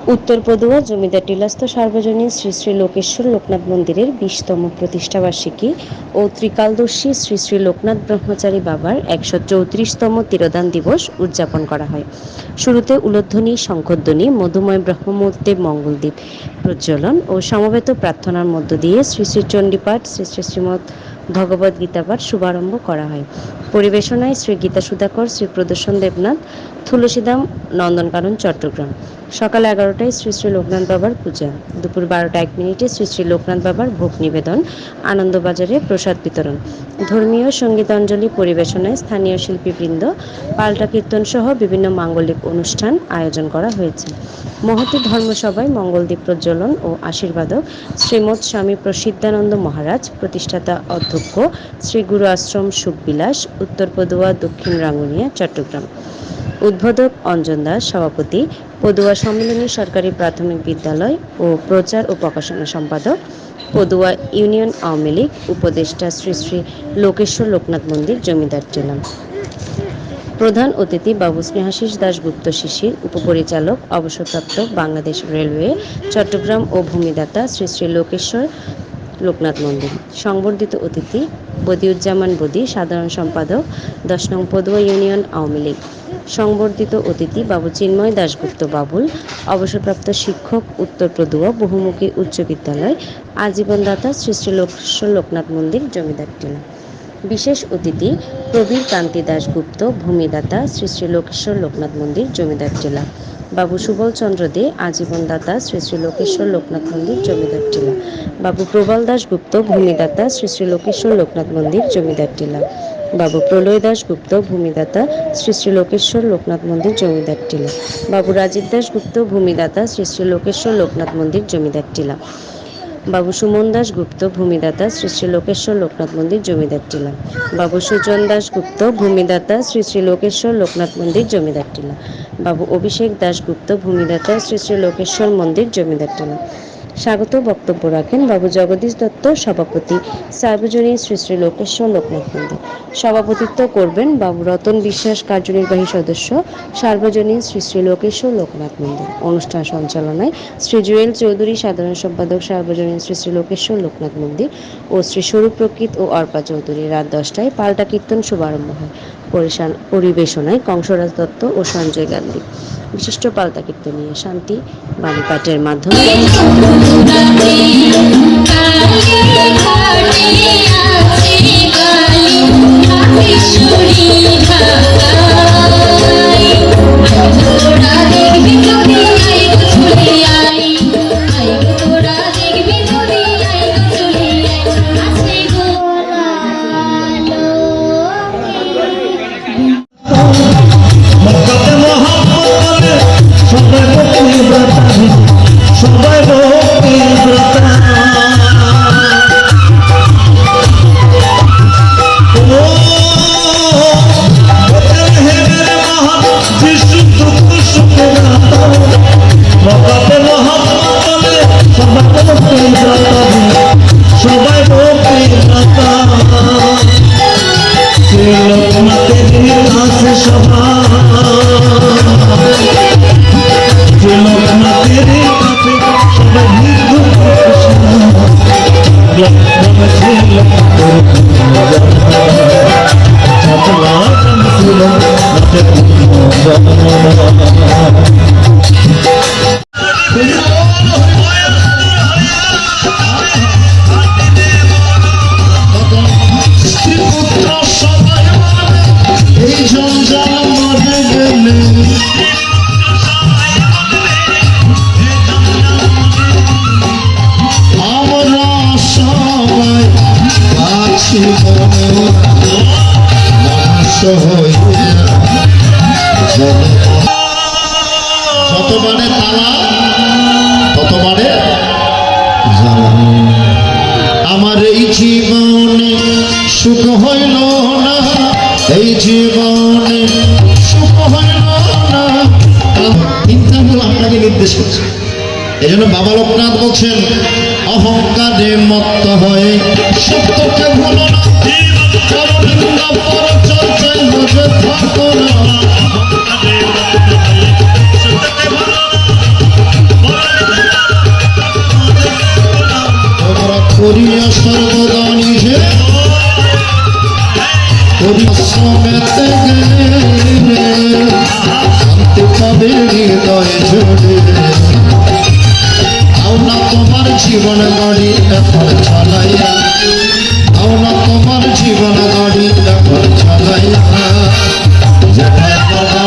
উত্তর পদুয়া জমিদার টিলাস্থ সার্বজনীন শ্রী শ্রী লোকেশ্বর লোকনাথ মন্দিরের 20তম প্রতিষ্ঠাবার্ষিকী ও ত্রিকালদর্শী শ্রী শ্রী লোকনাথ ব্রহ্মচারী বাবার 134তম তিরোধান দিবস উদযাপন করা হয়। শুরুতে উলধ্বনি, শঙ্খধ্বনি, মধুময় ব্রহ্মমূর্তে মঙ্গলদ্বীপ প্রজ্বলন ও সমবেত প্রার্থনার মধ্য দিয়ে শ্রী শ্রী চণ্ডীপাঠ, শ্রী শ্রী শ্রীমৎ ভগবদ গীতা পাঠ শুভারম্ভ করা হয়। পরিবেশনায় শ্রী গীতা সুধাকর, শ্রী প্রদর্শন দেবনাথ, তুলসীদাম, নন্দনকানন, চট্টগ্রাম। সকাল 11টায় শ্রী শ্রী লোকনাথ বাবার পূজা। দুপুর 12টা 1 মিনিটে শ্রী শ্রী লোকনাথ বাবার ভোগ নিবেদন, আনন্দবাজারে প্রসাদ বিতরণ। ধর্মীয় সঙ্গীতাঞ্জলি পরিবেশনায় স্থানীয় শিল্পীবৃন্দ, পাল্টা কীর্তন সহ বিভিন্ন মাঙ্গলিক অনুষ্ঠান আয়োজন করা হয়েছে। মহতী ধর্মসভায় মঙ্গলদ্বীপ প্রজ্বলন ও আশীর্বাদক শ্রীমৎ স্বামী প্রসিদ্ধানন্দ মহারাজ, প্রতিষ্ঠাতা অধ্যক্ষ শ্রী গুরু আশ্রম সুখবিলাস, উত্তর পদুয়া, দক্ষিণ রাঙ্গুনিয়া, চট্টগ্রাম। উদ্বোধক অঞ্জন দাস, সভাপতি পদুয়া সম্মিলনী সরকারি প্রাথমিক বিদ্যালয় ও প্রচার ও প্রকাশনা সম্পাদক পদুয়া ইউনিয়ন আওয়ামী লীগ, উপদেষ্টা শ্রী শ্রী লোকেশ্বর লোকনাথ মন্দির, জমিদার টিলা। প্রধান অতিথি বাবু স্নেহাশিস দাশগুপ্ত শিশির, উপপরিচালক অবসরপ্রাপ্ত বাংলাদেশ রেলওয়ে, চট্টগ্রাম ও ভূমিদাতা শ্রী শ্রী লোকেশ্বর লোকনাথ মন্দির। সংবর্ধিত অতিথি বদিউজ্জামান বদি, সাধারণ সম্পাদক 10 নং পদুয়া ইউনিয়ন আওয়ামী লীগ। সংবর্ধিত অতিথি বাবু চিন্ময় দাশগুপ্ত বাবুল, অবসরপ্রাপ্ত শিক্ষক, উত্তর পদুয়া বহুমুখী উচ্চ বিদ্যালয়, আজীবনদাতা শ্রী শ্রী লোকেশ্বর লোকনাথ মন্দির, জমিদার টিলা। বিশেষ অতিথি প্রবীর কান্তি দাশগুপ্ত, ভূমিদাতা শ্রী শ্রী লোকেশ্বর লোকনাথ মন্দির, জমিদার টিলা। বাবু সুবল চন্দ্র দে, আজীবনদাতা শ্রী শ্রী লোকেশ্বর লোকনাথ মন্দির, জমিদার টিলা। বাবু প্রবল দাশগুপ্ত, ভূমিদাতা শ্রী শ্রী লোকেশ্বর লোকনাথ মন্দির, জমিদার টিলা। বাবু প্রলয় দাশগুপ্ত, ভূমিদাতা শ্রী শ্রী লোকেশ্বর লোকনাথ মন্দির, জমিদার টিলা। বাবু রাজীব দাশগুপ্ত, ভূমিদাতা শ্রী শ্রী লোকেশ্বর লোকনাথ মন্দির, জমিদার টিলা। বাবু সুমন দাশগুপ্ত, ভূমিদাতা শ্রী শ্রী লোকেশ্বর লোকনাথ মন্দির, জমিদার টিলা। বাবু সুজন দাশগুপ্ত, ভূমিদাতা শ্রী শ্রী লোকেশ্বর লোকনাথ মন্দির, জমিদার টিলা। বাবু অভিষেক দাশগুপ্ত, ভূমিদাতা শ্রী শ্রী লোকেশ্বর মন্দির, জমিদার টিলা। স্বাগত বক্তব্য রাখেন বাবু জগদীশ দত্ত, সভাপতি সার্বজনীন শ্রী শ্রী লোকেশ্বর লোকনাথ মন্দির। সভাপতিত্ব করবেন বাবু রতন বিশ্বাস, কার্যনির্বাহী সদস্য, সার্বজনীন শ্রী শ্রী লোকেশ্বর লোকনাথ মন্দির। অনুষ্ঠান সঞ্চালনায় শ্রী জুয়েল চৌধুরী, সাধারণ সম্পাদক, সার্বজনীন শ্রী শ্রী লোকেশ্বর লোকনাথ মন্দির ও শ্রী স্বরূপ প্রকৃত ও অর্পা চৌধুরী। রাত 10টায় পাল্টা কীর্তন শুভারম্ভ হয়। পরিবেশনায় কংসরাজ দত্ত ও সঞ্জয় গান্ধী। বিশিষ্ট পাল্টা কীর্তনীয় শান্তি বাণী পাঠের মাধ্যমে যতবারে তালা ততবারে জ্বালা। আমার এই জীবনে সুখ হইল না, এই জীবনে সুখ হইল না। চিন্তাগুলো আপনাকে নির্দেশ করছে। এই জন্য বাবা লোকনাথ বলছেন, অহংকারে মত্ত হয়ে সত্যকে ভুলো না, পরচর্চায় বসে থাকো না। করিয়া সর্বদা নিজে পরিশ্রমেতে গেলে শান্তি পাবে হৃদয় জুড়ে। আও না তোমার জীবন গাড়ি এখন চালাইয়া, আও না তোমার জীবন গাড়ি এখন চালাইয়া, যেটা